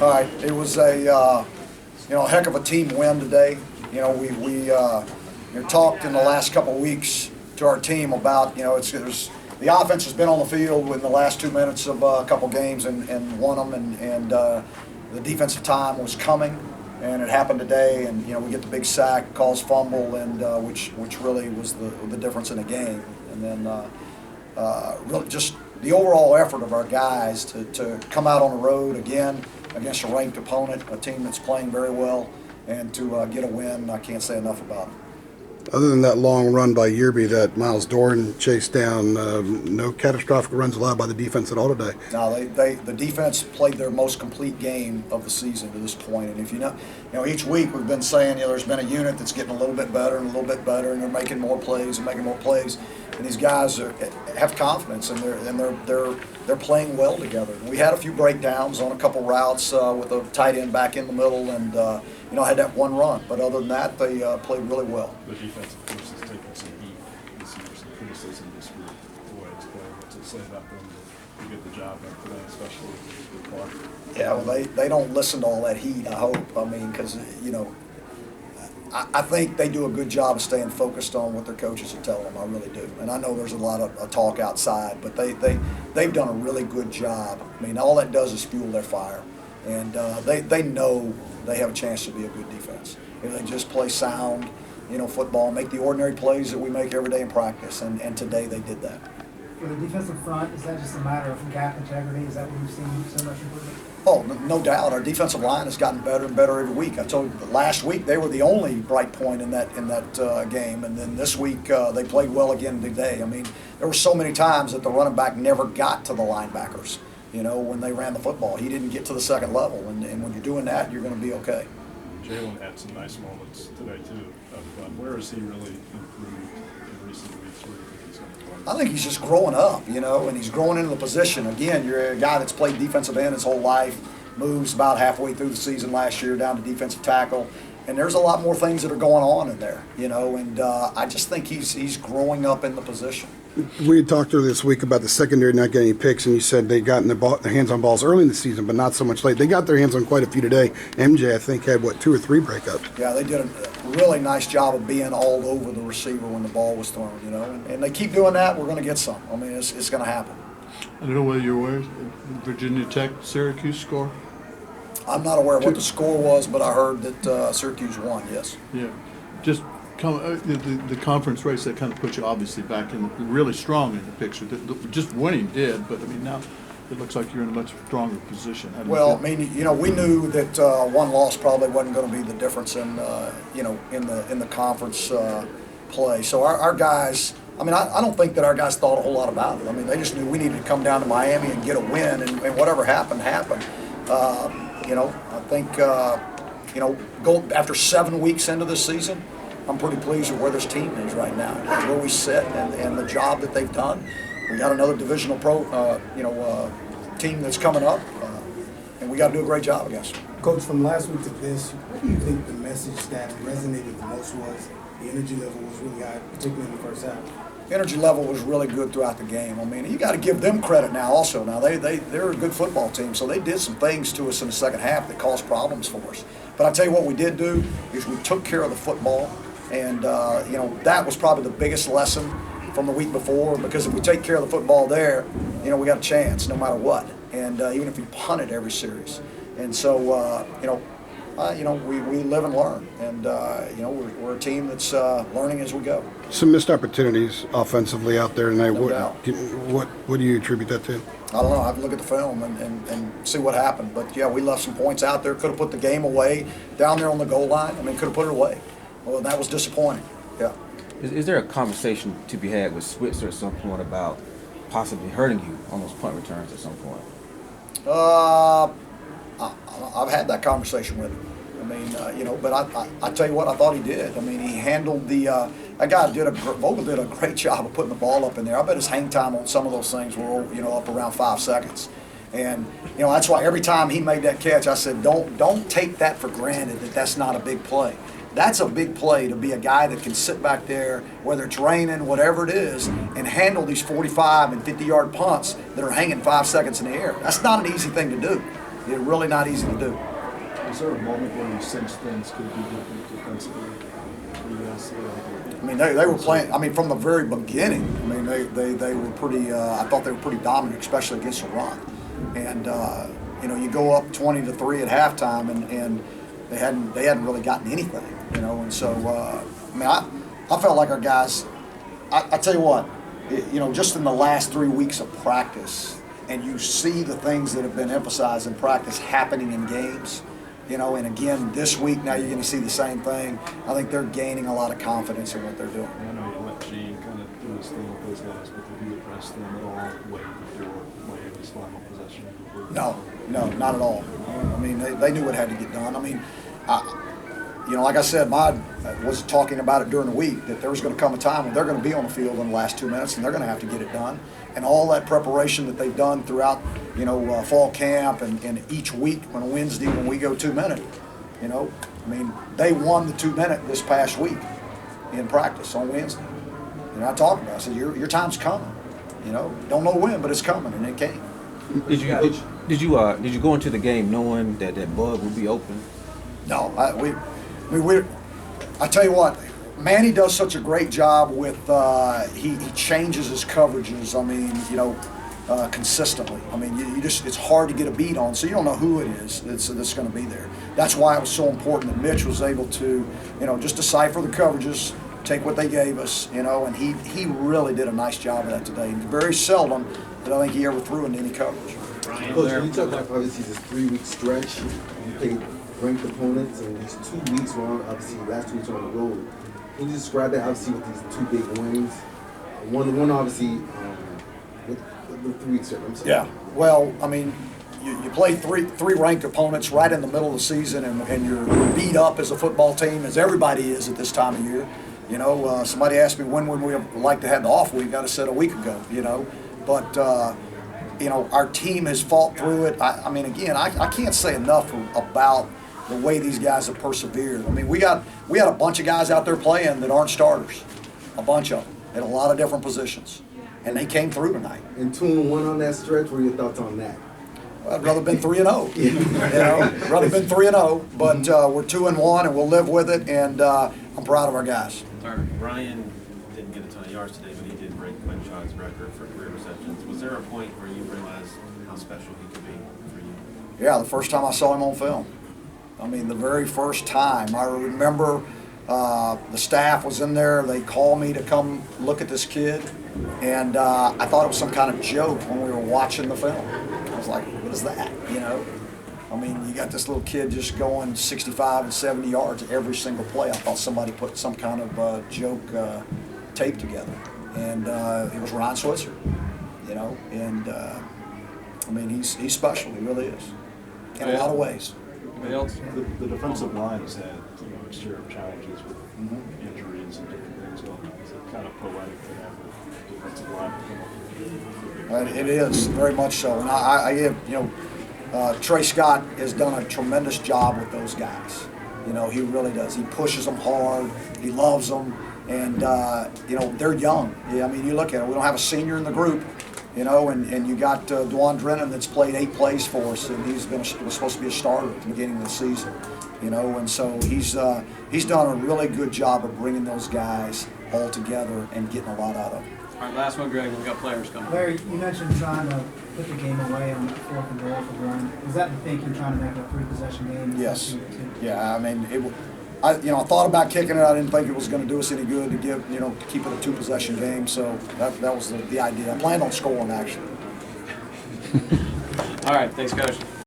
All right, it was a heck of a team win today. We talked in the last couple of weeks to our team about the offense has been on the field in the last 2 minutes of a couple games and won them, and the defensive time was coming, and it happened today. And we get the big sack, caused fumble, and which really was the difference in the game. And then really just the overall effort of our guys to come out on the road again against a ranked opponent, a team that's playing very well, and to get a win. I can't say enough about it. Other than that long run by Yearby that Miles Doran chased down, no catastrophic runs allowed by the defense at all today. No, the defense played their most complete game of the season to this point. And if each week we've been saying there's been a unit that's getting a little bit better and a little bit better, and they're making more plays and making more plays. And these guys have confidence, and they're playing well together. We had a few breakdowns on a couple routes with a tight end back in the middle, and had that one run. But other than that, they played really well. The defense, of course, has taken some heat this year, some criticism this week. The way it's played, what's it say about them to get the job done today, especially with Clark? Yeah, well, they don't listen to all that heat, I hope. I mean, because, I think they do a good job of staying focused on what their coaches are telling them. I really do. And I know there's a lot of talk outside, but they've done a really good job. I mean, all that does is fuel their fire. And they know they have a chance to be a good defense. If they just play sound, football, make the ordinary plays that we make every day in practice. And today they did that. For the defensive front, is that just a matter of gap integrity? Is that what you've seen so much improvement? Oh, no doubt. Our defensive line has gotten better and better every week. I told you last week they were the only bright point in that game, and then this week they played well again today. I mean, there were so many times that the running back never got to the linebackers. When they ran the football, he didn't get to the second level, and when you're doing that, you're going to be okay. Jalen had some nice moments today too. Where has he really improved in recent weeks? Where do you think he's going to play? I think he's just growing up, and he's growing into the position. Again, you're a guy that's played defensive end his whole life, moves about halfway through the season last year down to defensive tackle, and there's a lot more things that are going on in there, and I just think he's growing up in the position. We had talked earlier this week about the secondary not getting any picks, and you said they got their hands on balls early in the season, but not so much late. They got their hands on quite a few today. MJ, I think, had, 2 or 3 breakups. Yeah, they did a really nice job of being all over the receiver when the ball was thrown, and they keep doing that, we're going to get some. I mean, it's going to happen. I don't know whether you're aware, Virginia Tech, Syracuse score? I'm not aware of what the score was, but I heard that Syracuse won, yes. Yeah. Just the conference race, that kind of put you obviously back in really strong in the picture. Just winning did, but I mean now it looks like you're in a much stronger position. Well, I mean, we knew that one loss probably wasn't going to be the difference in the conference play. So our guys, I mean, I don't think that our guys thought a whole lot about it. I mean, they just knew we needed to come down to Miami and get a win, and whatever happened, happened. I think go after 7 weeks into this season, I'm pretty pleased with where this team is right now, where we sit, and the job that they've done. We got another divisional team that's coming up, and we got to do a great job against them. Coach, from last week to this, what do you think the message that resonated the most was? The energy level was really high, particularly in the first half. Energy level was really good throughout the game. I mean, you got to give them credit now also. Now, they're a good football team, so they did some things to us in the second half that caused problems for us. But I tell you what we did do is we took care of the football, and, that was probably the biggest lesson from the week before, because if we take care of the football there, we got a chance no matter what, and even if we punt it every series. And so, we live and learn, and we're a team that's learning as we go. Some missed opportunities offensively out there tonight. No doubt. What do you attribute that to? I don't know. I have to look at the film and see what happened. But yeah, we left some points out there. Could have put the game away down there on the goal line. I mean, could have put it away. Well, that was disappointing. Yeah. Is there a conversation to be had with Switzer at some point about possibly hurting you on those punt returns at some point? I've had that conversation with him. I mean, but I tell you what, I thought he did. I mean, he handled that guy Vogel did a great job of putting the ball up in there. I bet his hang time on some of those things were, up around 5 seconds. And, that's why every time he made that catch, I said, don't take that for granted that that's not a big play. That's a big play to be a guy that can sit back there, whether it's raining, whatever it is, and handle these 45 and 50-yard punts that are hanging 5 seconds in the air. That's not an easy thing to do. It's really not easy to do. Was there a moment where you sensed things could be different defensively? I mean, they were playing. I mean, from the very beginning. I mean, they were pretty. I thought they were pretty dominant, especially against the run. And you know, you go up 20-3 at halftime, and they hadn't really gotten anything. You know, and so I mean, I felt like our guys. I tell you what, you know, just in the last 3 weeks of practice, and you see the things that have been emphasized in practice happening in games. You know, and again, this week now you're going to see the same thing. I think they're gaining a lot of confidence in what they're doing. I know you let Gene kind of do his thing with those guys, but did you address them at all way before Miami's final possession? No, not at all. I mean, they knew what had to get done. I mean, you know, like I said, was talking about it during the week that there was going to come a time when they're going to be on the field in the last 2 minutes and they're going to have to get it done. And all that preparation that they've done throughout, you know, fall camp and each week on Wednesday when we go 2 minute, you know, I mean, they won the 2 minute this past week in practice on Wednesday. And I talked about it. I said, your time's coming. You know, don't know when, but it's coming, and it came. Did you go into the game knowing that bug would be open? No, I tell you what, Manny does such a great job with he changes his coverages. I mean, you know, consistently. I mean, you just it's hard to get a beat on, so you don't know who it is that's going to be there. That's why it was so important that Mitch was able to, you know, just decipher the coverages, take what they gave us, you know, and he really did a nice job of that today. And very seldom did I think he ever threw into any coverage. Coach, when you talk about obviously this 3 week stretch, you played ranked opponents, and these 2 weeks were on, obviously last 2 weeks were on the road. Can you describe that obviously with these 2 big wins? One obviously with the 3 weeks. I'm sorry. Yeah. Well, I mean, you play three ranked opponents right in the middle of the season, and you're beat up as a football team, as everybody is at this time of year. You know, somebody asked me when would we like to have the off week. I'd have said a week ago. You know, but you know, our team has fought through it. I mean, again, I can't say enough about the way these guys have persevered. I mean, we had a bunch of guys out there playing that aren't starters, a bunch of them at a lot of different positions, and they came through tonight. And 2-1 on that stretch. What are your thoughts on that? Well, I'd rather been 3-0. You know, rather been 3-0, but we're 2-1, and we'll live with it. And I'm proud of our guys. All right, Ryan didn't get a ton of yards today, but he did break Quinn Shaw's record for career receptions. Was there a point where you realized how special he could be for you? Yeah, the first time I saw him on film. I mean, the very first time. I remember the staff was in there. They called me to come look at this kid, and I thought it was some kind of joke when we were watching the film. I was like, what is that, you know? I mean, you got this little kid just going 65 and 70 yards every single play. I thought somebody put some kind of joke tape together, and it was Ryan Switzer, you know. And I mean, he's special. He really is, in a lot of ways. Anybody else? The defensive line has had, you know, its share of challenges with injuries and different things. Well, is it kind of poetic to have the defensive line come up? It is very much so, and I give, you know, Trey Scott has done a tremendous job with those guys. You know, he really does. He pushes them hard. He loves them, and you know, they're young. Yeah, I mean, you look at it. We don't have a senior in the group. You know, and you got Dwan Drennan that's played 8 plays for us, and was supposed to be a starter at the beginning of the season. You know, and so he's done a really good job of bringing those guys all together and getting a lot out of them. All right, last one, Greg. We've got players coming. Larry, you mentioned trying to put the game away on 4th and goal for one. Was that the thinking, trying to make a 3-possession game? Yes. Yeah, I mean, I thought about kicking it. I didn't think it was going to do us any good to keep it a 2-possession game. So that was the idea. I planned on scoring, actually. All right, thanks, Coach.